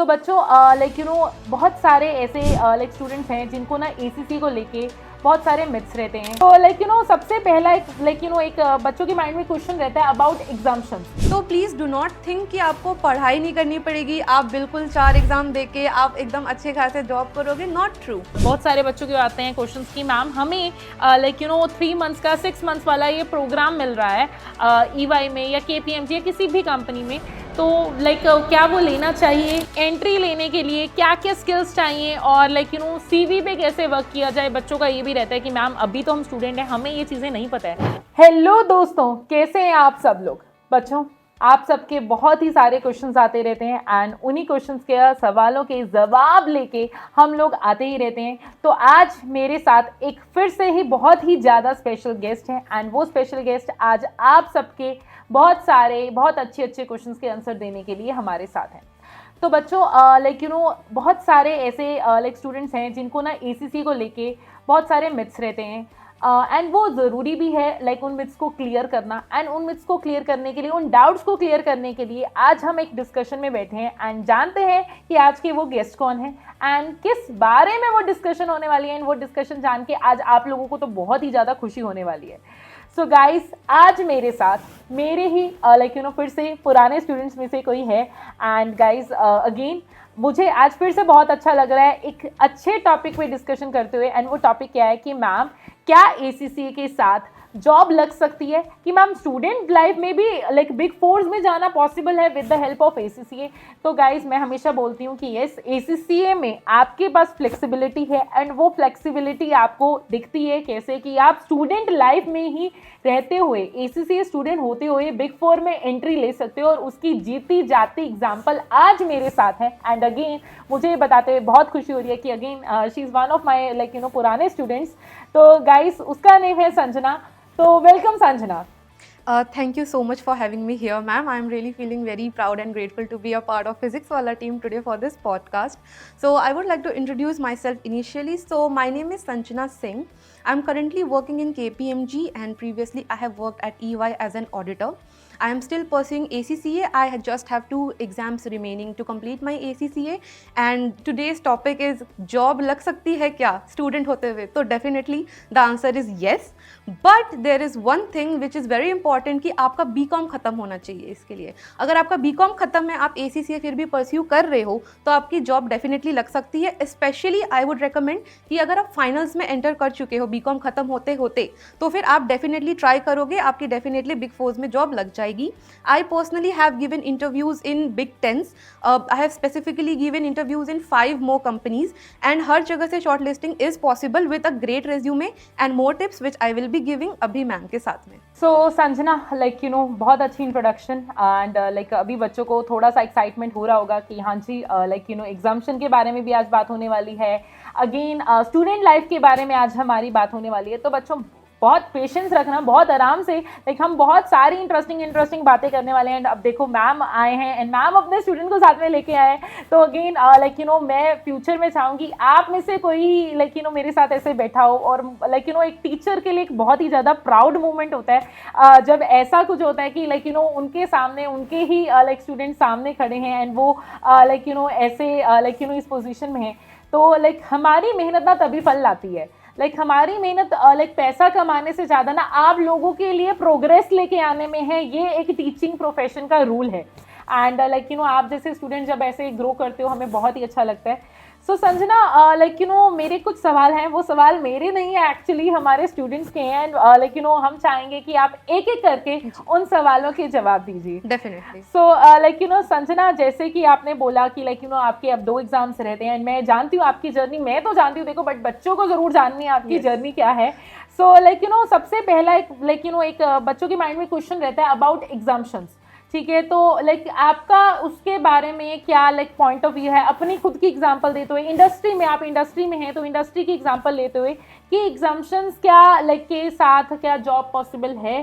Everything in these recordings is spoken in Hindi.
तो बच्चों बहुत सारे ऐसे स्टूडेंट्स हैं जिनको ना एसीसी को लेके बहुत सारे मिथ्स रहते हैं। तो सबसे पहला एक बच्चों के माइंड में क्वेश्चन रहता है अबाउट एग्जाम्शंस। तो प्लीज़ डू नॉट थिंक कि आपको पढ़ाई नहीं करनी पड़ेगी, आप बिल्कुल 4 एग्ज़ाम दे के आप एकदम अच्छे खासे जॉब करोगे। Not true. बहुत सारे बच्चों के आते हैं क्वेश्चंस कि मैम हमें 3 मंथ्स का 6 मंथ्स वाला ये प्रोग्राम मिल रहा है ईवाई में या केपीएमजी या किसी भी कंपनी में, तो क्या वो लेना चाहिए, एंट्री लेने के लिए क्या क्या स्किल्स चाहिए और सीवी पे कैसे वर्क किया जाए। बच्चों का ये भी रहता है कि मैम अभी तो हम स्टूडेंट हैं, हमें ये चीज़ें नहीं पता है। हेलो दोस्तों, कैसे हैं आप सब लोग। बच्चों, आप सबके बहुत ही सारे क्वेश्चंस आते रहते हैं एंड उन्हीं क्वेश्चंस के सवालों के जवाब लेके हम लोग आते ही रहते हैं। तो आज मेरे साथ एक फिर से ही बहुत ही ज़्यादा स्पेशल गेस्ट हैं एंड वो स्पेशल गेस्ट आज आप सबके बहुत अच्छे क्वेश्चंस के आंसर देने के लिए हमारे साथ हैं। तो बच्चों बहुत सारे ऐसे स्टूडेंट्स हैं जिनको ना एसीसी को लेके बहुत सारे मिथ्स रहते हैं एंड वो ज़रूरी भी है उन मिथ्स को क्लियर करना। एंड उन मिथ्स को क्लियर करने के लिए, उन डाउट्स को क्लियर करने के लिए आज हम एक डिस्कशन में बैठे हैं एंड जानते हैं कि आज के वो गेस्ट कौन है एंड किस बारे में वो डिस्कशन होने वाली है। एंड वो डिस्कशन जान के आज आप लोगों को तो बहुत ही ज़्यादा खुशी होने वाली है। सो गाइस, आज मेरे साथ मेरे ही फिर से पुराने स्टूडेंट्स में से कोई है एंड गाइस अगेन मुझे आज फिर से बहुत अच्छा लग रहा है एक अच्छे टॉपिक पे डिस्कशन करते हुए। एंड वो टॉपिक क्या है कि मैम क्या एसीसी के साथ जॉब लग सकती है, कि मैम स्टूडेंट लाइफ में भी बिग फोर्स में जाना पॉसिबल है with the help of ACCA. तो गाइज मैं हमेशा बोलती हूँ कि यस, एसीसीए में आपके पास फ्लेक्सिबिलिटी है एंड वो फ्लेक्सिबिलिटी आपको दिखती है कैसे कि आप स्टूडेंट लाइफ में ही रहते हुए, एसीसीए स्टूडेंट होते हुए बिग फोर में एंट्री ले सकते हो। और उसकी जीती जाती एग्जाम्पल आज मेरे साथ है एंड अगेन मुझे बताते हुए बहुत खुशी हो रही है कि again she is one of my पुराने स्टूडेंट्स। तो गाइज उसका नेम है संजना। तो welcome Sanjana. Thank you so much for having me here, ma'am. I'm really feeling very proud and grateful to be a part of Physics Wala team today for this podcast. So I would like to introduce myself initially. So my name is Sanjana Singh. I'm currently working in KPMG and previously I have worked at EY as an auditor. I am still pursuing ACCA. I just have 2 exams remaining to complete my ACCA. And today's topic is job लग सकती है क्या student होते हुए? तो definitely the answer is yes. But there is one thing which is very important कि आपका BCom खत्म होना चाहिए इसके लिए। अगर आपका BCom खत्म है, आप ACCA फिर भी pursue कर रहे हो, तो आपकी job definitely लग सकती है। Especially I would recommend कि अगर आप finals में enter कर चुके हो BCom खत्म होते होते, तो फिर आप definitely try करोगे, आपकी definitely Big Fours में job लग जाएगी। I personally have given interviews in Big Tens. I have specifically given interviews in 5 more companies and हर जगह से shortlisting is possible with a great resume and more tips which I will be giving अभी मैम के साथ में। So संजना, बहुत अच्छी इंट्रोडक्शन एंड अभी बच्चों को थोड़ा सा एक्साइटमेंट हो रहा होगा कि हाँ जी एग्जाम्शन के बारे में भी आज बात होने वाली है, अगेन स्टूडेंट लाइफ के बारे में आज हमारी बात होने वाली है। तो बच्चों बहुत पेशेंस रखना, बहुत आराम से, हम बहुत सारी इंटरेस्टिंग बातें करने वाले हैं। एंड अब देखो मैम आए हैं एंड मैम अपने स्टूडेंट को साथ में लेके आए हैं। तो अगेन मैं फ्यूचर में चाहूँगी आप में से कोई मेरे साथ ऐसे बैठा हो और एक टीचर के लिए एक बहुत ही ज़्यादा प्राउड मोमेंट होता है जब ऐसा कुछ होता है कि उनके सामने उनके ही स्टूडेंट सामने खड़े हैं एंड वो ऐसे इस पोजिशन में है। तो हमारी मेहनत ना तभी फल लाती है। हमारी मेहनत पैसा कमाने से ज़्यादा ना आप लोगों के लिए प्रोग्रेस लेके आने में है। ये एक टीचिंग प्रोफेशन का रूल है एंड आप जैसे स्टूडेंट जब ऐसे ग्रो करते हो हमें बहुत ही अच्छा लगता है। सो संजना, मेरे कुछ सवाल हैं, वो सवाल मेरे नहीं है एक्चुअली, हमारे स्टूडेंट्स के हैं एंड हम चाहेंगे कि आप एक एक करके उन सवालों के जवाब दीजिए। डेफिनेटली। सो संजना, जैसे कि आपने बोला कि आपके अब 2 एग्जाम्स रहते हैं एंड मैं जानती हूँ आपकी जर्नी, मैं तो जानती हूँ देखो, बट बच्चों को ज़रूर जाननी है आपकी जर्नी क्या है। सो सबसे पहला एक बच्चों के माइंड में क्वेश्चन रहता है अबाउट एग्जाम्शंस। ठीक है, तो आपका उसके बारे में क्या पॉइंट ऑफ व्यू है, अपनी खुद की एग्जांपल देते हुए, इंडस्ट्री में, आप इंडस्ट्री में हैं तो इंडस्ट्री की एग्जांपल लेते हुए कि एग्जाम्शंस क्या के साथ क्या जॉब पॉसिबल है,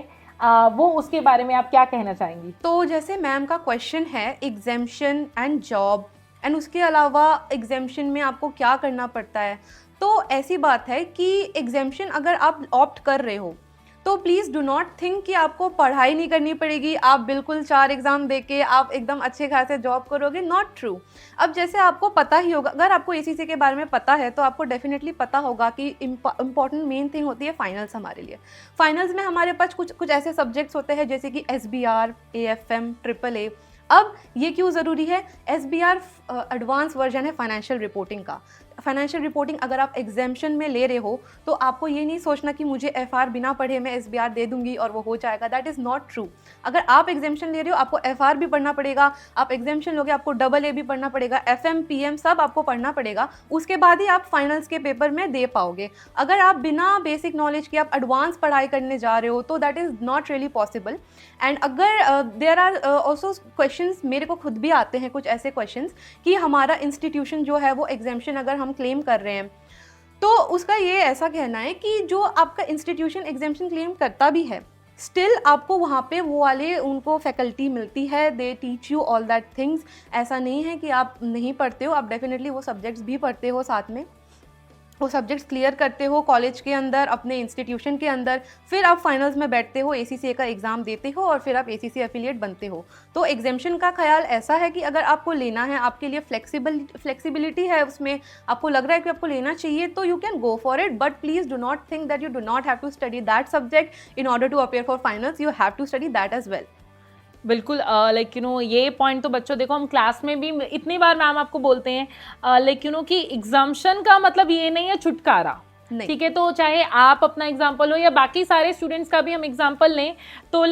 वो उसके बारे में आप क्या कहना चाहेंगी। तो जैसे मैम का क्वेश्चन है एग्जाम्शन एंड जॉब एंड उसके अलावा एग्जाम्शन में आपको क्या करना पड़ता है, तो ऐसी बात है कि एग्जाम्शन अगर आप ऑप्ट कर रहे हो तो प्लीज़ डू नॉट थिंक कि आपको पढ़ाई नहीं करनी पड़ेगी, आप बिल्कुल 4 एग्ज़ाम दे के आप एकदम अच्छे खासे जॉब करोगे, नॉट ट्रू। अब जैसे आपको पता ही होगा, अगर आपको एसीसी के बारे में पता है तो आपको डेफिनेटली पता होगा कि इम्पॉर्टेंट मेन थिंग होती है फाइनल्स हमारे लिए। फाइनल्स में हमारे पास कुछ ऐसे सब्जेक्ट्स होते हैं जैसे कि SBR, AFM, AAA। अब ये क्यों ज़रूरी है? SBR एडवांस वर्जन है फाइनेंशियल रिपोर्टिंग का। फाइनेंशियल रिपोर्टिंग अगर आप एग्जाम्शन में ले रहे हो तो आपको ये नहीं सोचना कि मुझे FR बिना पढ़े मैं SBR दे दूंगी और वो हो जाएगा, दैट इज़ नॉट ट्रू। अगर आप एग्जाम्शन ले रहे हो आपको FR भी पढ़ना पड़ेगा, आप एग्जाम्शन लोगे आपको AA भी पढ़ना पड़ेगा, FM, PM सब आपको पढ़ना पड़ेगा, उसके बाद ही आप फाइनल्स के पेपर में दे पाओगे। अगर आप बिना बेसिक नॉलेज के आप एडवांस पढ़ाई करने जा रहे हो तो that is not really possible. And अगर देयर आर ऑल्सो क्वेश्चंस, मेरे को खुद भी आते हैं कुछ ऐसे क्वेश्चंस कि हमारा इंस्टीट्यूशन जो है वो एग्जाम्शन अगर हम क्लेम कर रहे हैं तो उसका ये ऐसा कहना है कि जो आपका इंस्टीट्यूशन एग्जाम्शन क्लेम करता भी है स्टिल आपको वहाँ पे वो वाले उनको फैकल्टी मिलती है, they teach you all that things. ऐसा नहीं है कि आप नहीं पढ़ते हो, आप डेफिनेटली वो सब्जेक्ट्स भी पढ़ते हो, साथ में वो सब्जेक्ट्स क्लियर करते हो कॉलेज के अंदर, अपने इंस्टीट्यूशन के अंदर, फिर आप फाइनल्स में बैठते हो, ACCA का एग्ज़ाम देते हो और फिर आप ACCA एफिलिएट बनते हो। तो एग्जाम्शन का ख्याल ऐसा है कि अगर आपको लेना है, आपके लिए फ्लेक्सिबिलिटी है, उसमें आपको लग रहा है कि आपको लेना चाहिए तो you can go for it, but please do not think that you do not have to study that subject in order to appear for finals, you have to study that as well. बिल्कुल ये पॉइंट तो बच्चों देखो हम क्लास में भी इतनी बार मैम आपको बोलते हैं कि एग्जाम्शन का मतलब ये नहीं है छुटकारा, ठीक है। तो चाहे आप अपना एग्जाम्पल हो या बाकी सारे स्टूडेंट्स का भी हम एग्जाम्पल लें तो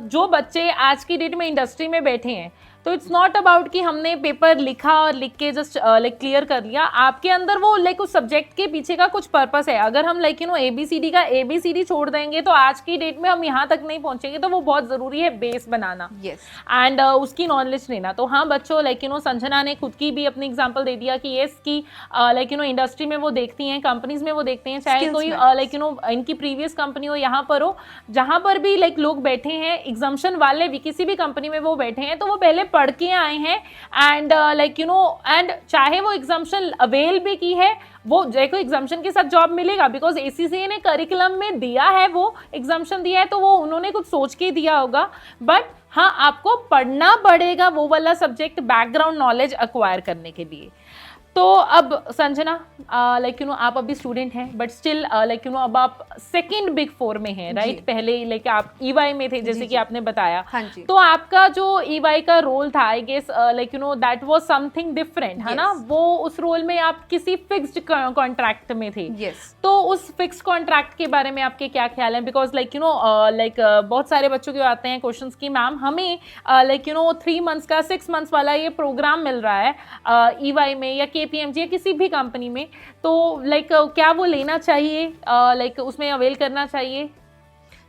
जो बच्चे आज की डेट में इंडस्ट्री में बैठे हैं तो इट्स नॉट अबाउट कि हमने पेपर लिखा और लिख के जस्ट क्लियर कर लिया, आपके अंदर वो उस सब्जेक्ट के पीछे का कुछ पर्पस है। अगर हम ABCD का ABCD छोड़ देंगे तो आज की डेट में हम यहाँ तक नहीं पहुंचेंगे, तो वो बहुत ज़रूरी है बेस बनाना एंड उसकी नॉलेज लेना। तो हाँ बच्चों संजना ने खुद की भी अपनी एग्जाम्पल दे दिया कि येस की इंडस्ट्री में वो देखती हैं, कंपनीज में वो देखते हैं, चाहे कोई इनकी प्रीवियस कंपनी हो, यहाँ पर हो, जहाँ पर भी लोग बैठे हैं एग्जाम्शन वाले भी किसी भी कंपनी में वो बैठे हैं तो वो पहले पढ़ के आए हैं एंड एंड चाहे वो एग्जाम्शन अवेल भी की है, वो देखो एग्जाम्शन के साथ जॉब मिलेगा बिकॉज ACCA ने करिकुलम में दिया है, वो एग्जाम्शन दिया है तो वो उन्होंने कुछ सोच के दिया होगा, बट हाँ आपको पढ़ना पड़ेगा वो वाला सब्जेक्ट बैकग्राउंड नॉलेज एक्वायर करने के लिए। तो अब संजना आप अभी स्टूडेंट हैं बट स्टिल अब आप सेकंड बिग 4 में हैं, राइट? पहले आप EY में थे जैसे कि आपने बताया। हाँ जी। तो आपका जो EY का रोल था I guess that was something different, है ना? वो उस रोल में आप किसी फिक्स्ड कॉन्ट्रैक्ट में थे। तो उस फिक्स्ड कॉन्ट्रैक्ट के बारे में आपके क्या ख्याल हैं? बिकॉज बहुत सारे बच्चों के आते हैं क्वेश्चंस कि मैम हमें 3 मंथ्स का 6 मंथ्स वाला ये प्रोग्राम मिल रहा है EY में या KPMG या किसी भी कंपनी में, तो क्या वो लेना चाहिए, उसमें अवेल करना चाहिए?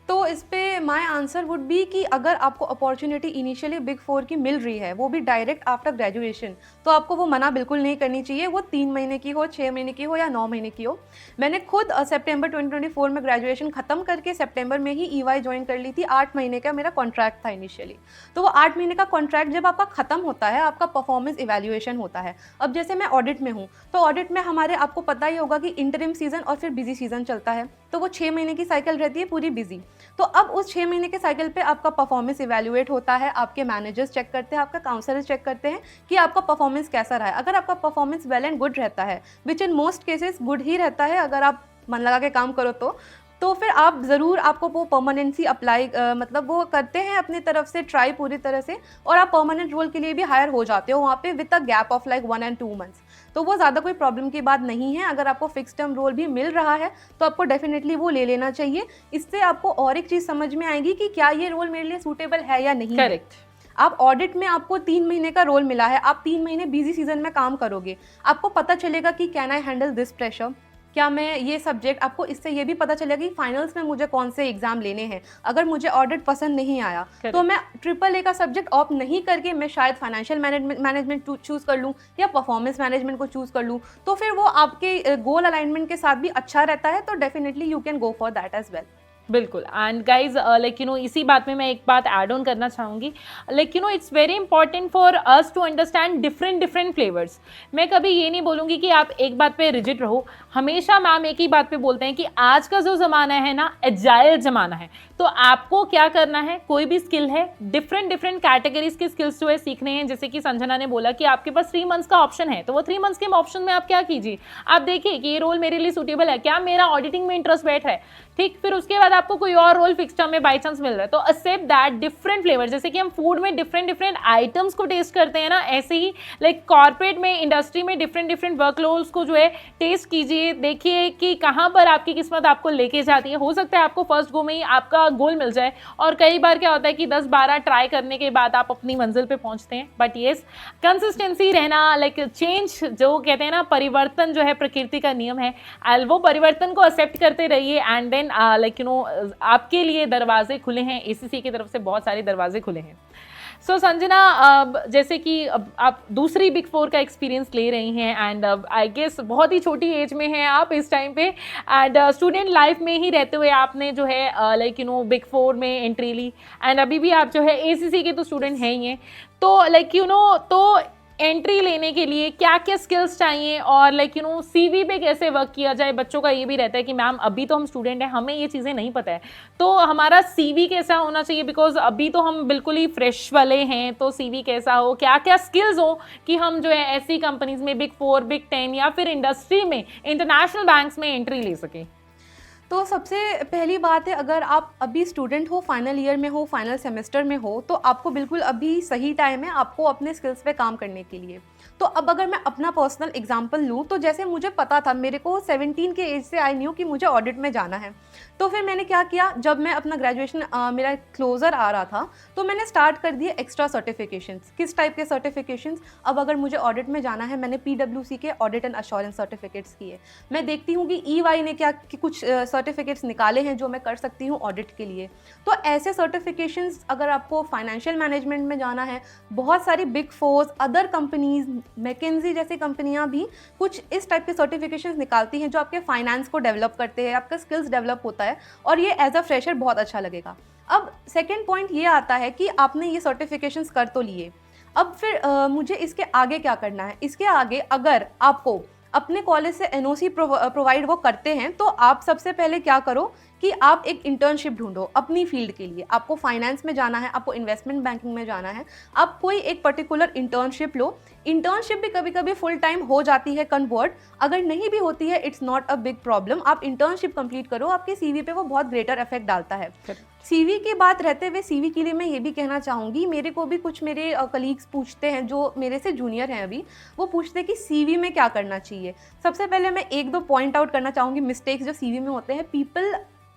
तो इस पे माय आंसर वुड बी कि अगर आपको अपॉर्चुनिटी इनिशियली बिग 4 की मिल रही है, वो भी डायरेक्ट आफ्टर ग्रेजुएशन, तो आपको वो मना बिल्कुल नहीं करनी चाहिए, वो 3 महीने की हो, 6 महीने की हो या 9 महीने की हो। मैंने खुद सितंबर 2024 में ग्रेजुएशन खत्म करके सितंबर में ही EY ज्वाइन कर ली थी। 8 महीने का मेरा कॉन्ट्रैक्ट था इनिशियली। तो वो 8 महीने का कॉन्ट्रैक्ट जब आपका खत्म होता है, आपका परफॉर्मेंस इवैल्यूएशन होता है। अब जैसे मैं ऑडिट में हूँ, तो ऑडिट में हमारे आपको पता ही होगा कि इंटरिम सीजन और फिर बिजी सीजन चलता है, तो वो 6 महीने की साइकिल रहती है पूरी बिजी। तो अब उस 6 महीने के साइकिल पे आपका परफॉर्मेंस इवैल्यूएट होता है, आपके मैनेजर्स चेक करते हैं, आपका काउंसलर चेक करते हैं कि आपका परफॉर्मेंस कैसा रहा है। अगर आपका परफॉर्मेंस वेल एंड गुड रहता है, which in most cases good ही रहता है अगर आप मन लगा के काम करो तो फिर आप ज़रूर आपको वो परमानेंसी अप्लाई वो करते हैं अपनी तरफ से ट्राई पूरी तरह से, और आप परमानेंट रोल के लिए भी हायर हो जाते हो वहाँ पे with a gap of 1 and 2 months. तो वो ज़्यादा कोई प्रॉब्लम की बात नहीं है। अगर आपको फिक्स टर्म रोल भी मिल रहा है तो आपको डेफिनेटली वो ले लेना चाहिए। इससे आपको और एक चीज़ समझ में आएगी कि क्या ये रोल मेरे लिए सूटेबल है या नहीं। करेक्ट। आप ऑडिट में आपको 3 महीने का रोल मिला है, आप 3 महीने बिजी सीजन में काम करोगे, आपको पता चलेगा कि can I handle this pressure, क्या मैं ये सब्जेक्ट, आपको इससे ये भी पता चलेगा कि फाइनल्स में मुझे कौन से एग्जाम लेने हैं। अगर मुझे ऑडिट पसंद नहीं आया तो मैं AAA का सब्जेक्ट ऑप्ट नहीं करके मैं शायद फाइनेंशियल मैनेजमेंट चूज़ कर लूँ या परफॉर्मेंस मैनेजमेंट को चूज़ कर लूँ, तो फिर वो आपके गोल अलाइनमेंट के साथ भी अच्छा रहता है। तो definitely you can go for that as well. बिल्कुल। एंड गाइज लाइक इसी बात में मैं एक बात ऐड ऑन करना चाहूँगी, like it's very important for us to understand different flavours. मैं कभी ये नहीं बोलूँगी कि आप एक बात पे रिजिड रहो। हमेशा मैम एक ही बात पे बोलते हैं कि आज का जो ज़माना है ना, एजाइल ज़माना है। तो आपको क्या करना है, कोई भी स्किल है, डिफरेंट कैटेगरीज के स्किल्स जो है सीखने हैं। जैसे कि संजना ने बोला कि आपके पास 3 मंथ्स का ऑप्शन है, तो वो 3 मंथ्स के ऑप्शन में आप क्या कीजिए, आप देखिए कि ये रोल मेरे लिए सूटेबल है क्या, मेरा ऑडिटिंग में इंटरेस्ट बैठ रहा है, ठीक। फिर उसके बाद आपको कोई और रोल फिक्स टर्म में बाई चांस मिल रहा है, तो एक्सेप्ट दैट डिफरेंट फ्लेवर। जैसे कि हम फूड में डिफरेंट आइटम्स को टेस्ट करते हैं ना, ऐसे ही लाइक कॉर्पोरेट में, इंडस्ट्री में डिफरेंट वर्कलोड्स को जो है टेस्ट कीजिए, देखिए कि कहाँ पर आपकी किस्मत आपको लेके जाती है। हो सकता है आपको फर्स्ट गो में ही आपका गोल मिल जाए, और कई बार क्या होता है कि 10-12 ट्राई करने के बाद आप अपनी मंजिल पे पहुंचते हैं। बट येस, कंसिस्टेंसी रहना, लाइक चेंज जो कहते हैं ना, परिवर्तन जो है प्रकृति का नियम है, वो परिवर्तन को एक्सेप्ट करते रहिए। एंड देन लाइक आपके लिए दरवाजे खुले हैं, एसीसी की तरफ से बहुत सारे दरवाजे खुले हैं। सो संजना, जैसे कि अब आप दूसरी बिग 4 का एक्सपीरियंस ले रही हैं, एंड आई गेस बहुत ही छोटी एज में हैं आप इस टाइम पे, एंड स्टूडेंट लाइफ में ही रहते हुए आपने जो है लाइक बिग 4 में एंट्री ली, एंड अभी भी आप जो है एसीसी के तो स्टूडेंट हैं ही हैं। तो लाइक तो एंट्री लेने के लिए क्या क्या स्किल्स चाहिए, और लाइक सीवी पे कैसे वर्क किया जाए। बच्चों का ये भी रहता है कि मैम अभी तो हम स्टूडेंट हैं, हमें ये चीज़ें नहीं पता है, तो हमारा सीवी कैसा होना चाहिए, बिकॉज अभी तो हम बिल्कुल ही फ्रेश वाले हैं। तो सीवी कैसा हो, क्या क्या स्किल्स हो कि हम जो है ऐसी कंपनीज में बिग 4, बिग 10 या फिर इंडस्ट्री में, इंटरनेशनल बैंक्स में एंट्री ले सकें। तो सबसे पहली बात है, अगर आप अभी स्टूडेंट हो, फाइनल ईयर में हो, फाइनल सेमेस्टर में हो, तो आपको बिल्कुल अभी सही टाइम है आपको अपने स्किल्स पे काम करने के लिए। तो अब अगर मैं अपना पर्सनल एग्जांपल लूँ, तो जैसे मुझे पता था, मेरे को 17 के एज से आई न्यू कि मुझे ऑडिट में जाना है। तो फिर मैंने क्या किया, जब मैं अपना ग्रेजुएशन मेरा क्लोज़र आ रहा था, तो मैंने स्टार्ट कर दिए एक्स्ट्रा सर्टिफिकेशंस। किस टाइप के सर्टिफिकेशंस? अब अगर मुझे ऑडिट में जाना है, मैंने PwC के ऑडिट एंड अश्योरेंस सर्टिफिकेट्स किए। मैं देखती हूँ कि EY ने क्या कुछ सर्टिफिकेट्स निकाले हैं जो मैं कर सकती हूँ ऑडिट के लिए। तो ऐसे सर्टिफिकेशंस, अगर आपको फाइनेंशियल मैनेजमेंट में जाना है, बहुत सारी बिग 4, अदर कंपनीज, मैकेंजी जैसी कंपनियां भी कुछ इस टाइप के सर्टिफिकेशंस निकालती हैं जो आपके फाइनेंस को डेवलप करते हैं, आपका स्किल्स डेवलप होता है, और ये एज अ फ्रेशर बहुत अच्छा लगेगा। अब सेकेंड पॉइंट ये आता है कि आपने ये सर्टिफिकेशंस कर तो लिए, अब फिर मुझे इसके आगे क्या करना है। इसके आगे अगर आपको अपने कॉलेज से NOC प्रोवाइड वो करते हैं, तो आप सबसे पहले क्या करो कि आप एक इंटर्नशिप ढूंढो अपनी फील्ड के लिए। आपको फाइनेंस में जाना है, आपको इन्वेस्टमेंट बैंकिंग में जाना है, आप कोई एक पर्टिकुलर इंटर्नशिप लो। इंटर्नशिप भी कभी कभी फुल टाइम हो जाती है कन्वर्ट, अगर नहीं भी होती है it's not a big problem. आप इंटर्नशिप कंप्लीट करो, आपके CV पे वो बहुत ग्रेटर इफेक्ट डालता है। CV की बात रहते हुए CV के लिए मैं ये भी कहना चाहूँगी, मेरे को भी कुछ मेरे कलीग्स पूछते हैं जो मेरे से जूनियर हैं अभी, वो पूछते हैं कि CV में क्या करना चाहिए। सबसे पहले मैं 1-2 पॉइंट आउट करना चाहूँगी मिस्टेक्स जो CV में होते हैं। People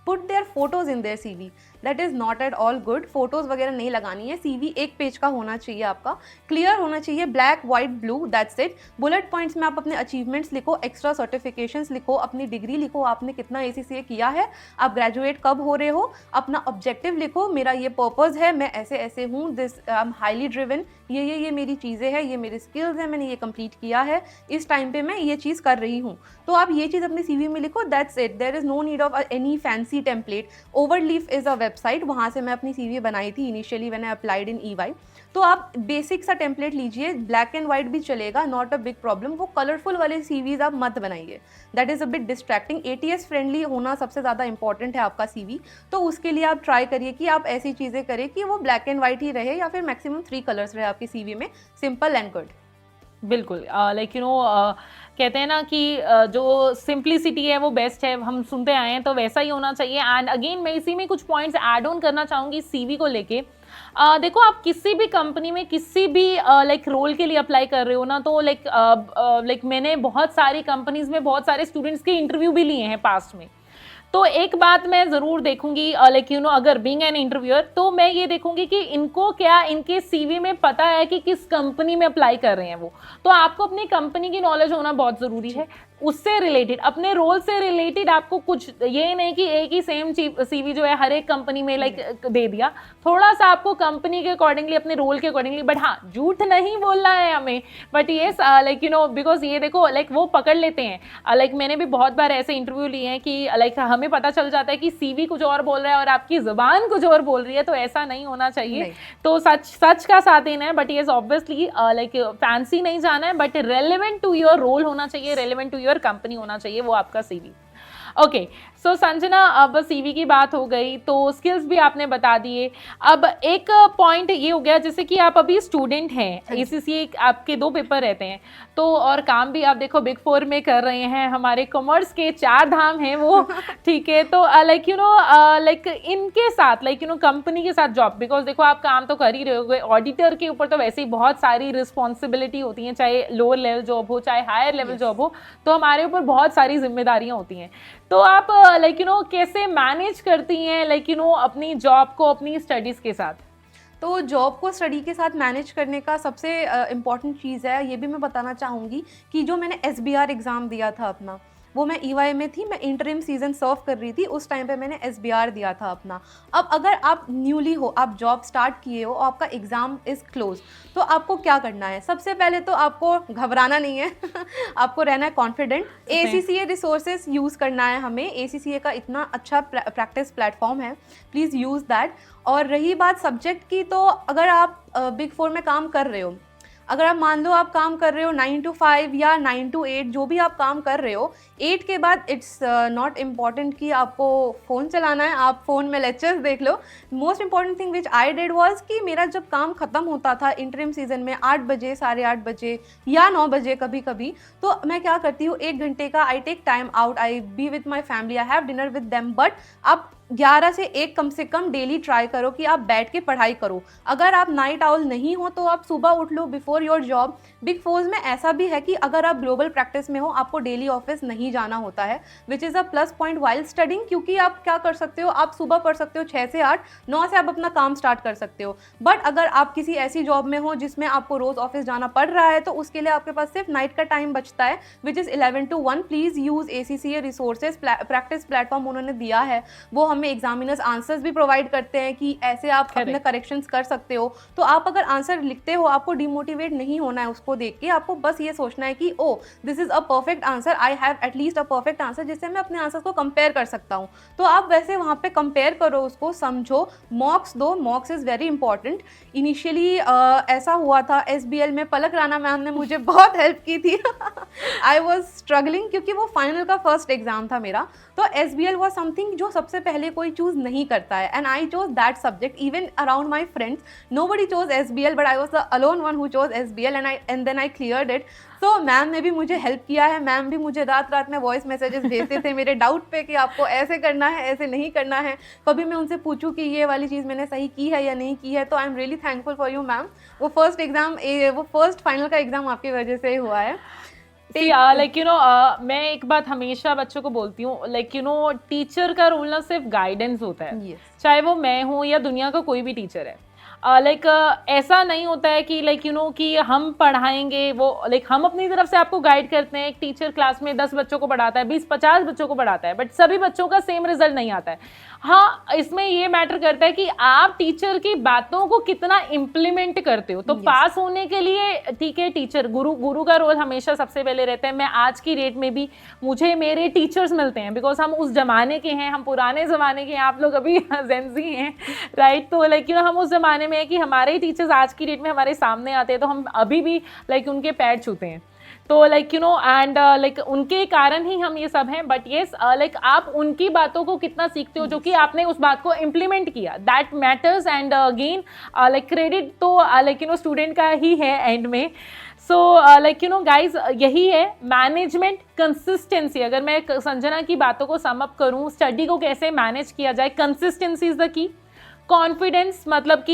put their photos in their CV, that is not at all good. Photos वगैरह नहीं लगानी है। CV 1 पेज का होना चाहिए, आपका क्लियर होना चाहिए, black white blue, that's it. Bullet points में आप अपने अचीवमेंट्स लिखो, एक्स्ट्रा सर्टिफिकेशंस लिखो, अपनी डिग्री लिखो, आपने कितना ACCA किया है, आप ग्रेजुएट कब हो रहे हो, अपना ऑब्जेक्टिव लिखो, मेरा ये पर्पज़ है, मैं ऐसे ऐसे हूँ, this I am highly driven, ये मेरी चीज़ें हैं, ये मेरे स्किल्स हैं, मैंने ये कंप्लीट किया है, इस टाइम पे मैं ये चीज़ कर रही हूँ। तो आप ये चीज़ अपनी CV में लिखो, that's it. There is no need of any fancy template. Overleaf is a website, वहाँ से मैं अपनी CV बनाई थी initially when I applied in EY। तो आप बेसिक सा टेम्पलेट लीजिए, ब्लैक एंड वाइट भी चलेगा, नॉट अ बिग प्रॉब्लम। वो कलरफुल वाले CVs आप मत बनाइए, that is a bit distracting. ATS friendly होना सबसे ज़्यादा इंपॉर्टेंट है आपका CV। तो उसके लिए आप ट्राई करिए कि आप ऐसी चीज़ें करें कि वो ब्लैक एंड वाइट ही रहे, या फिर मैक्सिमम 3 कलर्स रहे आपकी CV में, सिंपल एंड गुड। बिल्कुल, लाइक कहते हैं ना कि जो सिंप्लिसिटी है वो बेस्ट है, हम सुनते आए हैं, तो वैसा ही होना चाहिए। एंड अगेन मैं इसी में कुछ पॉइंट्स ऐड ऑन करना चाहूँगी CV को लेके। देखो, आप किसी भी कंपनी में किसी भी लाइक रोल के लिए अप्लाई कर रहे हो ना, तो लाइक मैंने बहुत सारी कंपनीज में बहुत सारे स्टूडेंट्स के इंटरव्यू भी लिए हैं पास्ट में। तो एक बात मैं ज़रूर देखूंगी, लाइक अगर बीइंग एन इंटरव्यूअर, तो मैं ये देखूंगी कि इनको क्या इनके CV में पता है कि किस कंपनी में अप्लाई कर रहे हैं वो। तो आपको अपनी कंपनी की नॉलेज होना बहुत ज़रूरी है। उससे रिलेटेड, अपने रोल से रिलेटेड आपको कुछ, ये नहीं कि एक ही सेम सीवी जो है हर एक कंपनी में लाइक दे दिया, थोड़ा सा आपको कंपनी के अकॉर्डिंगली, अपने रोल के अकॉर्डिंगली, बट हाँ झूठ नहीं बोलना है हमें, बट ये लाइक यू नो बिकॉज ये देखो लाइक वो पकड़ लेते हैं, लाइक मैंने भी बहुत बार ऐसे इंटरव्यू लिए हैं कि लाइक हमें पता चल जाता है कि सीवी कुछ और बोल रहा है और आपकी जुबान कुछ और बोल रही है, तो ऐसा नहीं होना चाहिए। तो सच का साथ देना है, बट ये ऑब्वियसली लाइक फैंसी नहीं जाना है, but relevant to your role होना चाहिए, रेलेवेंट टू योर कंपनी होना चाहिए वो आपका सीवी। ओके, सो संजना, अब सीवी की बात हो गई, तो स्किल्स भी आपने बता दिए। अब एक पॉइंट ये हो गया, जैसे कि आप अभी स्टूडेंट हैं, ACCA आपके 2 पेपर रहते हैं, तो और काम भी आप देखो बिग 4 में कर रहे हैं, हमारे कॉमर्स के 4 धाम हैं वो ठीक है, तो लाइक यू नो लाइक इनके साथ लाइक यू नो कंपनी के साथ जॉब, बिकॉज देखो आप काम तो कर ही रहे होगे, ऑडिटर के ऊपर तो वैसे ही बहुत सारी रिस्पॉन्सिबिलिटी होती हैं, चाहे लोअर लेवल जॉब हो चाहे हायर लेवल जॉब हो, तो हमारे ऊपर बहुत सारी जिम्मेदारियां होती हैं। तो आप लाइक यू नो कैसे मैनेज करती हैं लाइक यू नो अपनी जॉब को अपनी स्टडीज़ के साथ? तो जॉब को स्टडी के साथ मैनेज करने का सबसे इम्पॉर्टेंट चीज़ है, ये भी मैं बताना चाहूँगी कि जो मैंने SBR एग्ज़ाम दिया था अपना, वो मैं EY में थी, मैं इंटरिम सीजन सर्व कर रही थी, उस टाइम पे मैंने SBR दिया था अपना। अब अगर आप न्यूली हो, आप जॉब स्टार्ट किए हो, आपका एग्ज़ाम इज़ क्लोज, तो आपको क्या करना है? सबसे पहले तो आपको घबराना नहीं है आपको रहना है कॉन्फिडेंट। ACCA रिसोर्सेज यूज़ करना है हमें, ACCA का इतना अच्छा प्रैक्टिस प्लेटफॉर्म है, प्लीज़ यूज़ दैट। और रही बात सब्जेक्ट की, तो अगर आप बिग 4 में काम कर रहे हो, अगर आप मान लो आप काम कर रहे हो 9 to 5 या 9 to 8, जो भी आप काम कर रहे हो, 8 के बाद इट्स नॉट इम्पॉर्टेंट कि आपको फ़ोन चलाना है, आप फ़ोन में लेक्चर्स देख लो। Most important thing which I did was कि मेरा जब काम ख़त्म होता था इंटरिम सीजन में 8 बजे, 8:30 बजे या 9 बजे कभी कभी, तो मैं क्या करती हूँ, 1 घंटे का I take time out, I be with my family, I have dinner with them, but आप 11 से 1 कम से कम डेली ट्राई करो कि आप बैठ के पढ़ाई करो। अगर आप नाइट आउल नहीं हो तो आप सुबह उठ लो बिफोर योर जॉब। बिग 4 में ऐसा भी है कि अगर आप ग्लोबल प्रैक्टिस में हो, आपको डेली ऑफिस नहीं जाना होता है, which is a plus point while studying, क्योंकि आप क्या कर सकते हो, आप सुबह पढ़ सकते हो 6 से 8, 9 से आप अपना काम स्टार्ट कर सकते हो। बट अगर आप किसी ऐसी जॉब में हो जिसमें आपको रोज़ ऑफिस जाना पड़ रहा है, तो उसके लिए आपके पास सिर्फ नाइट का टाइम बचता है, which is 11 to 1। Please use ACCA resources, practice platform उन्होंने दिया है, वो हमें एग्जामिनर्स आंसर्स भी प्रोवाइड करते हैं कि ऐसे आप अपने करेक्शंस कर सकते हो। तो आप अगर आंसर लिखते हो, आपको डिमोटिवेट नहीं होना है उसको देख के, आपको बस ये सोचना है कि oh this is a perfect answer, I have at least a perfect answer, जिससे मैं अपने आंसर को कंपेयर कर सकता हूँ। तो आप वैसे वहाँ पे कंपेयर करो, उसको समझो, मॉक्स दो, मॉक्स इज़ वेरी इंपॉर्टेंट। इनिशियली ऐसा हुआ था SBL में, पलक राणा मैम ने मुझे बहुत हेल्प की थी आई वॉज स्ट्रगलिंग, क्योंकि वो फाइनल का फर्स्ट एग्जाम था मेरा। तो SBL वॉज समथिंग जो सबसे पहले कोई चूज़ नहीं करता है, and I chose that subject. Even around my friends nobody chose SBL, but I was the alone one who chose SBL, and then I cleared it. तो मैम ने भी मुझे हेल्प किया है, मैम भी मुझे रात रात में वॉइस मैसेजेस भेजते थे मेरे डाउट पे कि आपको ऐसे करना है, ऐसे नहीं करना है। कभी मैं उनसे पूछूं कि ये वाली चीज़ मैंने सही की है या नहीं की है, तो I am really thankful for you ma'am. वो फर्स्ट फाइनल का एग्जाम आपकी वजह से हुआ है। लाइक यू नो मैं एक बात हमेशा बच्चों को बोलती हूँ, लाइक यू नो टीचर का रोल ना सिर्फ गाइडेंस होता है, चाहे वो मैं हूँ या दुनिया का कोई भी टीचर है। लाइक ऐसा नहीं होता है कि लाइक यू नो कि हम पढ़ाएंगे, वो लाइक हम अपनी तरफ से आपको गाइड करते हैं। एक टीचर क्लास में 10 बच्चों को पढ़ाता है, 20-50 बच्चों को पढ़ाता है, बट सभी बच्चों का सेम रिजल्ट नहीं आता है। हाँ, इसमें ये मैटर करता है कि आप टीचर की बातों को कितना इम्प्लीमेंट करते हो। तो पास होने के लिए ठीक है, टीचर गुरु का रोल हमेशा सबसे पहले रहता है। मैं आज की डेट में भी मुझे मेरे टीचर्स मिलते हैं, बिकॉज हम उस जमाने के हैं, हम पुराने ज़माने के हैं, आप लोग अभी जेंजी हैं, राइट। तो लाइक यू नो हम उस जमाने में है कि हमारे टीचर्स आज की डेट में हमारे सामने आते हैं, तो हम अभी भी लाइक उनके पैर छूते हैं। तो like you know and like उनके कारण ही हम ये सब हैं। बट येस लाइक आप उनकी बातों को कितना सीखते हो, जो कि आपने उस बात को इम्प्लीमेंट किया, that matters. And again like credit तो लाइक यू नो स्टूडेंट का ही है एंड में। So like you know guys, यही है मैनेजमेंट, कंसिस्टेंसी। अगर मैं संजना की बातों को सम अप करूँ, स्टडी को कैसे मैनेज किया जाए, consistency is the key. Confidence, मतलब कि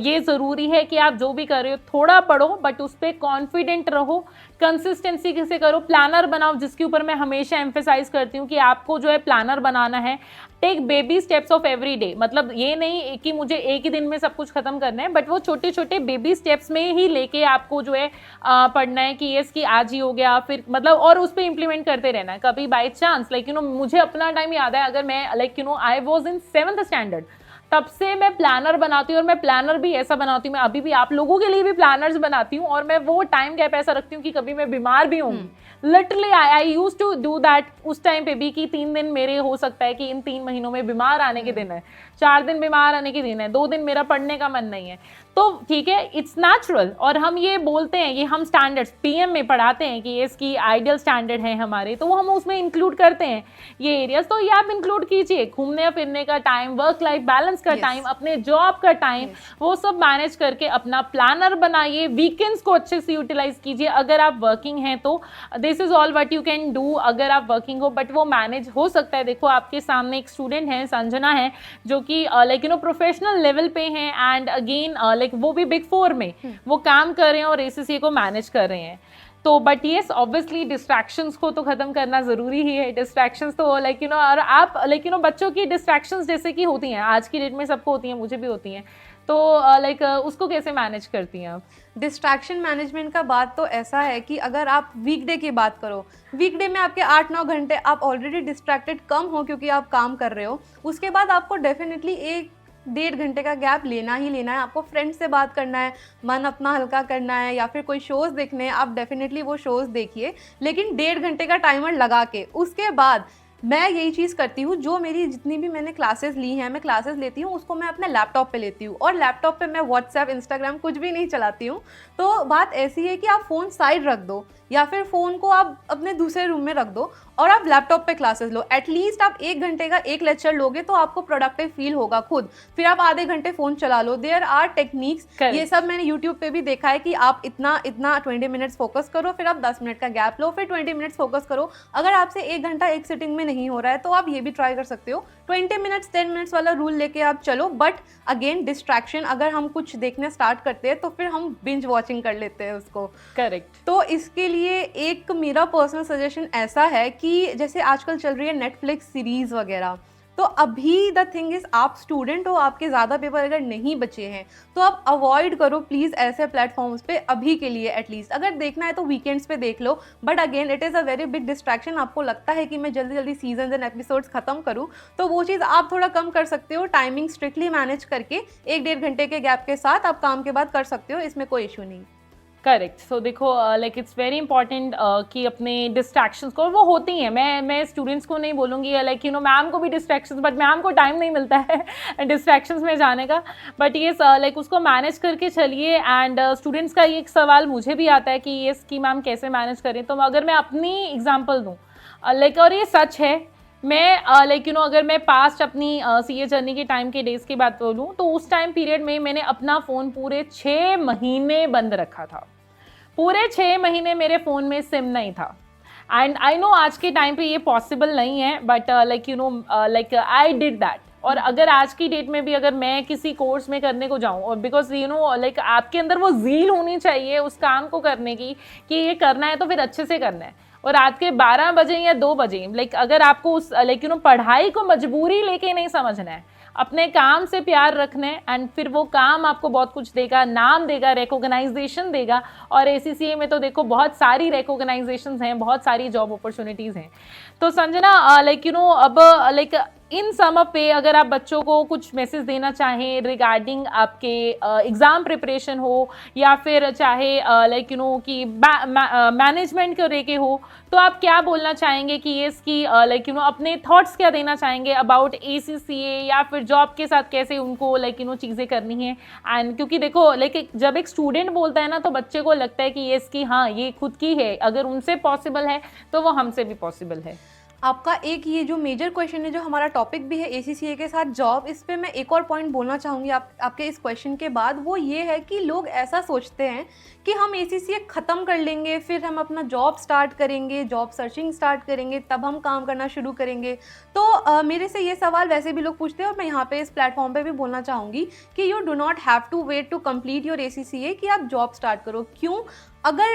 ये ज़रूरी है कि आप जो भी कर रहे हो थोड़ा पढ़ो बट उस पर कॉन्फिडेंट रहो, कंसिस्टेंसी से करो, प्लानर बनाओ, जिसके ऊपर मैं हमेशा एम्फेसाइज करती हूँ कि आपको जो है प्लानर बनाना है। Take baby steps of every day, मतलब ये नहीं कि मुझे एक ही दिन में सब कुछ खत्म करना है, बट वो छोटे छोटे बेबी स्टेप्स में ही लेके आपको जो है पढ़ना है कि यस कि आज ही हो गया, फिर मतलब और उस पर इम्प्लीमेंट करते रहना है। कभी बाई चांस मुझे अपना टाइम याद है, अगर मैं I was in 7th standard, तब से मैं प्लानर बनाती हूँ, और मैं प्लानर भी ऐसा बनाती हूँ, मैं अभी भी आप लोगों के लिए भी प्लानर्स बनाती हूँ, और मैं वो टाइम गैप ऐसा रखती हूँ कि कभी मैं बीमार भी हूँ। Literally I use to do that उस टाइम पे भी कि 3 दिन मेरे हो सकता है कि इन 3 महीनों में बीमार आने के दिन है, 4 दिन बीमार आने के दिन है, 2 दिन मेरा पढ़ने का मन नहीं है, तो ठीक है, इट्स नेचुरल। और हम ये बोलते हैं, ये हम स्टैंडर्ड्स पीएम में पढ़ाते हैं कि इसकी आइडियल स्टैंडर्ड है हमारे, तो वो हम उसमें इंक्लूड करते हैं ये एरियाज, तो ये आप इंक्लूड कीजिए। घूमने फिरने का टाइम, वर्क लाइफ बैलेंस का टाइम, अपने जॉब का टाइम, वो सब मैनेज करके अपना प्लानर बनाइए। वीकेंड्स को अच्छे से यूटिलाइज कीजिए अगर आप वर्किंग हैं तो, this is all what you can do अगर आप वर्किंग हो, बट वो मैनेज हो सकता है। देखो आपके सामने एक स्टूडेंट है, संजना है, जो कि प्रोफेशनल लेवल पे हैं, एंड अगेन वो भी बिग 4 में वो काम कर रहे हैं और ACCA को मैनेज कर रहे हैं। तो बट येस ऑब्वियसली डिस्ट्रैक्शंस को तो ख़त्म करना ज़रूरी ही है। डिस्ट्रैक्शंस तो और आप बच्चों की डिस्ट्रैक्शंस जैसे कि होती हैं, आज की डेट में सबको होती हैं, मुझे भी होती हैं, तो उसको कैसे मैनेज करती हैं आप? डिस्ट्रैक्शन मैनेजमेंट का बात तो ऐसा है कि अगर आप वीकडे की बात करो, वीकडे में आपके 8-9 घंटे आप ऑलरेडी डिस्ट्रैक्टेड कम हो क्योंकि आप काम कर रहे हो, उसके बाद आपको डेफिनेटली 1-1.5 घंटे का गैप लेना ही लेना है। आपको फ्रेंड से बात करना है, मन अपना हल्का करना है, या फिर कोई शोज़ देखने हैं, आप डेफिनेटली वो शोज़ देखिए, लेकिन 1.5 घंटे का टाइमर लगा के। उसके बाद मैं यही चीज़ करती हूँ, जो मेरी जितनी भी मैंने क्लासेस ली हैं, मैं क्लासेस लेती हूँ उसको मैं अपने लैपटॉप पे लेती हूँ, और लैपटॉप पे मैं व्हाट्सएप, इंस्टाग्राम कुछ भी नहीं चलाती हूँ। तो बात ऐसी है कि आप फ़ोन साइड रख दो, या फिर फ़ोन को आप अपने दूसरे रूम में रख दो और आप लैपटॉप पे क्लासेस लो। एटलीस्ट आप 1 घंटे का एक लेक्चर लोगे तो आपको प्रोडक्टिव फील होगा खुद। फिर आप आधे घंटे फ़ोन चला लो। देयर आर टेक्निक्स, ये सब मैंने यूट्यूब पे भी देखा है कि आप इतना 20 मिनट्स फोकस करो, फिर आप 10 मिनट का गैप लो, फिर 20 मिनट्स फोकस करो। अगर आपसे 1 घंटा एक सिटिंग में नहीं हो रहा है तो आप ये भी ट्राई कर सकते हो, 20 मिनट्स 10 मिनट्स वाला रूल लेके आप चलो। बट अगेन डिस्ट्रैक्शन, अगर हम कुछ देखना स्टार्ट करते हैं तो फिर हम बिंज वॉचिंग कर लेते हैं उसको। करेक्ट। तो इसके लिए एक मेरा पर्सनल सजेशन ऐसा है कि जैसे आजकल चल रही है नेटफ्लिक्स सीरीज़ वगैरह, तो अभी द थिंग इज़ आप स्टूडेंट हो, आपके ज़्यादा पेपर अगर नहीं बचे हैं तो आप अवॉइड करो प्लीज़ ऐसे प्लेटफॉर्म्स पे अभी के लिए। एटलीस्ट अगर देखना है तो वीकेंड्स पे देख लो, but again it is a very big distraction. आपको लगता है कि मैं जल्दी जल्दी सीजन एंड एपिसोड्स खत्म करूँ, तो वो चीज़ आप थोड़ा कम कर सकते हो। टाइमिंग स्ट्रिक्टली मैनेज करके 1-1.5 घंटे के गैप के साथ आप काम के बाद कर सकते हो, इसमें कोई इशू नहीं। करेक्ट। सो देखो इट्स वेरी इंपॉर्टेंट कि अपने डिस्ट्रैक्शंस को, वो होती हैं, मैं स्टूडेंट्स को नहीं बोलूँगी मैम को भी डिस्ट्रैक्शंस, बट मैम को टाइम नहीं मिलता है डिस्ट्रैक्शंस में जाने का, बट ये उसको मैनेज करके चलिए। एंड स्टूडेंट्स का ये एक सवाल मुझे भी आता है कि ये कि मैम कैसे मैनेज करें, तो अगर मैं अपनी एग्जाम्पल दूँ और ये सच है, मैं अगर मैं पास्ट अपनी CA जर्नी के टाइम के डेज़ की बात बोलूँ तो उस टाइम पीरियड में मैंने अपना फ़ोन पूरे 6 महीने बंद रखा था। पूरे 6 महीने मेरे फ़ोन में सिम नहीं था। एंड आई नो आज के टाइम पे ये पॉसिबल नहीं है, बट आई डिड दैट। और अगर आज की डेट में भी अगर मैं किसी कोर्स में करने को जाऊँ, और बिकॉज आपके अंदर वो ज़ील होनी चाहिए उस काम को करने की कि ये करना है तो फिर अच्छे से करना है। और रात के 12 बजे या 2 बजे अगर आपको उस पढ़ाई को मजबूरी लेके नहीं समझना है, अपने काम से प्यार रखना है, एंड फिर वो काम आपको बहुत कुछ देगा, नाम देगा, रिकॉग्नाइजेशन देगा। और ACCA में तो देखो बहुत सारी रिकॉग्नाइजेशंस हैं, बहुत सारी जॉब अपॉर्चुनिटीज़ हैं। तो संजना अब इन सम अप पे अगर आप बच्चों को कुछ मैसेज देना चाहें रिगार्डिंग आपके एग्ज़ाम प्रिपरेशन हो, या फिर चाहे कि मैनेजमेंट को लेके हो, तो आप क्या बोलना चाहेंगे कि ये इसकी अपने थॉट्स क्या देना चाहेंगे अबाउट ACCA, या फिर जॉब के साथ कैसे उनको चीज़ें करनी है। एंड क्योंकि देखो जब एक स्टूडेंट बोलता है ना, तो बच्चे को लगता है कि ये इसकी हाँ ये खुद की है, अगर उनसे पॉसिबल है तो वो हमसे भी पॉसिबल है। आपका एक ये जो मेजर क्वेश्चन है, जो हमारा टॉपिक भी है ACCA के साथ जॉब, इस पे मैं एक और पॉइंट बोलना चाहूँगी आपके इस क्वेश्चन के बाद। वो ये है कि लोग ऐसा सोचते हैं कि हम ACCA ख़त्म कर लेंगे, फिर हम अपना जॉब स्टार्ट करेंगे, जॉब सर्चिंग स्टार्ट करेंगे, तब हम काम करना शुरू करेंगे। तो मेरे से ये सवाल वैसे भी लोग पूछते हैं, और मैं यहाँ पे इस प्लेटफॉर्म पे भी बोलना चाहूँगी कि you do not have to wait to complete your ACCA कि आप जॉब स्टार्ट करो। क्यों? अगर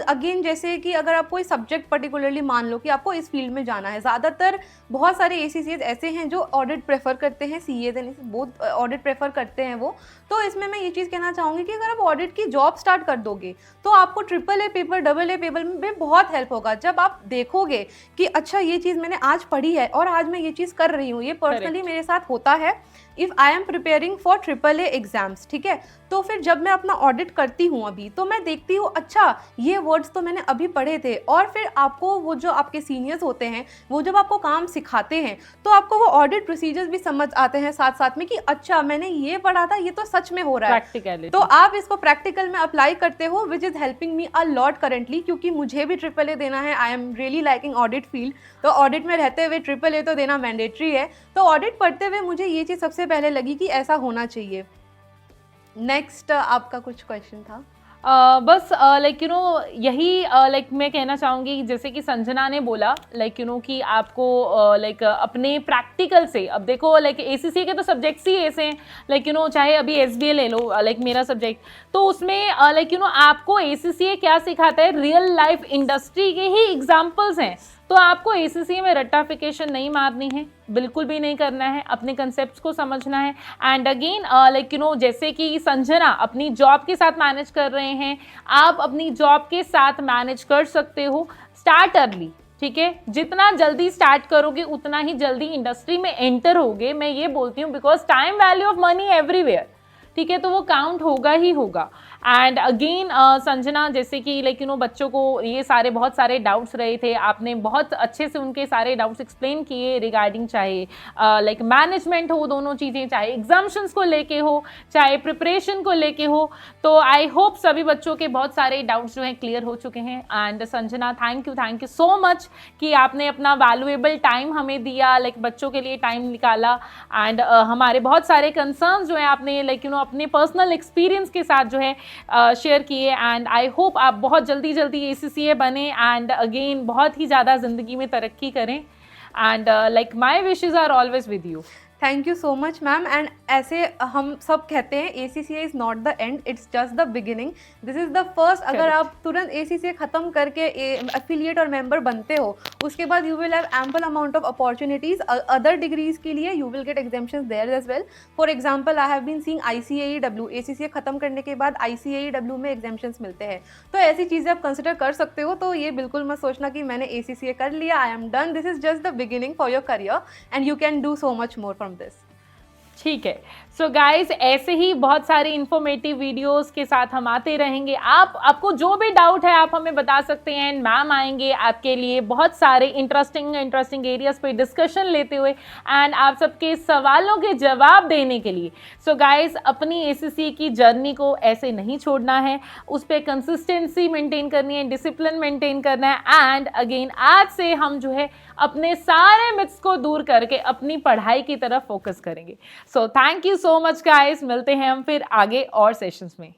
अगेन जैसे कि अगर आप कोई सब्जेक्ट पर्टिकुलरली मान लो कि आपको इस फील्ड में जाना है, ज़्यादातर बहुत सारे ACCAs ऐसे हैं जो ऑडिट प्रेफर करते हैं, CAs एंड बहुत ऑडिट प्रेफर करते हैं वो। तो इसमें मैं ये चीज़ कहना चाहूँगी कि अगर आप ऑडिट की जॉब स्टार्ट कर दोगे तो आपको AAA पेपर, AA पेपर में बहुत हेल्प होगा। जब आप देखोगे कि अच्छा ये चीज़ मैंने आज पढ़ी है और आज मैं ये चीज़ कर रही हूँ, ये पर्सनली मेरे साथ होता है, if I am preparing for AAA exams, ठीक है। तो फिर जब मैं अपना ऑडिट करती हूँ अभी, तो मैं देखती हूँ अच्छा ये वर्ड्स तो मैंने अभी पढ़े थे, और फिर आपको वो जो आपके सीनियर्स होते हैं वो जब आपको काम सिखाते हैं तो आपको वो ऑडिट प्रोसीजर्स भी समझ आते हैं साथ साथ में कि अच्छा मैंने ये पढ़ा था, ये तो सच में हो रहा है। तो आप इसको प्रैक्टिकल में अप्लाई करते हो, which is helping me a lot currently, क्योंकि मुझे भी AAA देना है। I am really liking audit field, तो ऑडिट में रहते हुए AAA तो देना मैंडेटरी है। तो ऑडिट पढ़ते हुए मुझे ये चीज़ सबसे पहले लगी कि ऐसा होना चाहिए। नेक्स्ट आपका कुछ क्वेश्चन था? बस लाइक यही लाइक मैं कहना चाहूँगी, जैसे कि संजना ने बोला लाइक कि आपको लाइक अपने प्रैक्टिकल से, अब देखो लाइक ACCA के तो सब्जेक्ट्स ही ऐसे हैं, लाइक चाहे अभी SBA ले लो, लाइक मेरा सब्जेक्ट, तो उसमें लाइक आपको ACCA क्या सिखाता है, रियल लाइफ इंडस्ट्री के ही एग्जाम्पल्स हैं। तो आपको ACCA में रट्टाफिकेशन नहीं मारनी है, बिल्कुल भी नहीं करना है, अपने कंसेप्ट्स को समझना है। एंड अगेन लाइक जैसे कि संजना अपनी जॉब के साथ मैनेज कर रहे हैं, आप अपनी जॉब के साथ मैनेज कर सकते हो। स्टार्ट अर्ली, ठीक है, जितना जल्दी स्टार्ट करोगे उतना ही जल्दी इंडस्ट्री में एंटर होगे, मैं ये बोलती हूँ, because time value of money everywhere, ठीक है, तो वो काउंट होगा ही होगा। एंड अगेन संजना, जैसे कि लाइक बच्चों को ये सारे बहुत सारे डाउट्स रहे थे, आपने बहुत अच्छे से उनके सारे डाउट्स एक्सप्लेन किए रिगार्डिंग, चाहे लाइक मैनेजमेंट हो, दोनों चीज़ें, चाहे एग्जाम्शंस को लेके हो, चाहे प्रिपरेशन को लेके हो। तो आई होप सभी बच्चों के बहुत सारे डाउट्स जो हैं क्लियर हो चुके हैं। And Sanjana, thank you so much कि आपने अपना वैल्यूएबल टाइम हमें दिया, लाइक बच्चों के लिए टाइम निकाला। एंड हमारे बहुत सारे कंसर्न्स जो हैं आपने लाइक अपने पर्सनल एक्सपीरियंस के साथ जो है शेयर किए। एंड आई होप आप बहुत जल्दी ACCA बने एंड अगेन बहुत ही ज़्यादा ज़िंदगी में तरक्की करें। And like my wishes are always with you. Thank you so much ma'am. And ऐसे हम सब कहते हैं ACCA is not the end, it's just the beginning, this is the first. अगर आप तुरंत ACCA ख़त्म करके एफिलिएट और मेंबर बनते हो, उसके बाद you will have ample amount of opportunities other degrees के लिए, you will get exemptions there as well. For example I have been seeing ICAEW, ACCA ख़त्म करने के बाद ICAEW में एग्जाम्शंस मिलते हैं। तो ऐसी चीज़ें आप कंसिडर कर सकते हो। तो ये बिल्कुल मत सोचना कि मैंने ACCA कर लिया, I am done, this is just the beginning for your career and you can do so much more from this. ठीक है, सो गाइस ऐसे ही बहुत सारी इन्फॉर्मेटिव वीडियोस के साथ हम आते रहेंगे। आपको जो भी डाउट है आप हमें बता सकते हैं, मैम आएंगे आपके लिए बहुत सारे इंटरेस्टिंग एरियाज पे डिस्कशन लेते हुए एंड आप सबके सवालों के जवाब देने के लिए। सो गाइस अपनी ACCA की जर्नी को ऐसे नहीं छोड़ना है, उस पर कंसिस्टेंसी मेंटेन करनी है, डिसिप्लिन मेंटेन करना है। एंड अगेन आज से हम जो है अपने सारे मिथ्स को दूर करके अपनी पढ़ाई की तरफ फोकस करेंगे। So thank you so much guys, मिलते हैं हम फिर आगे और सेशंस में।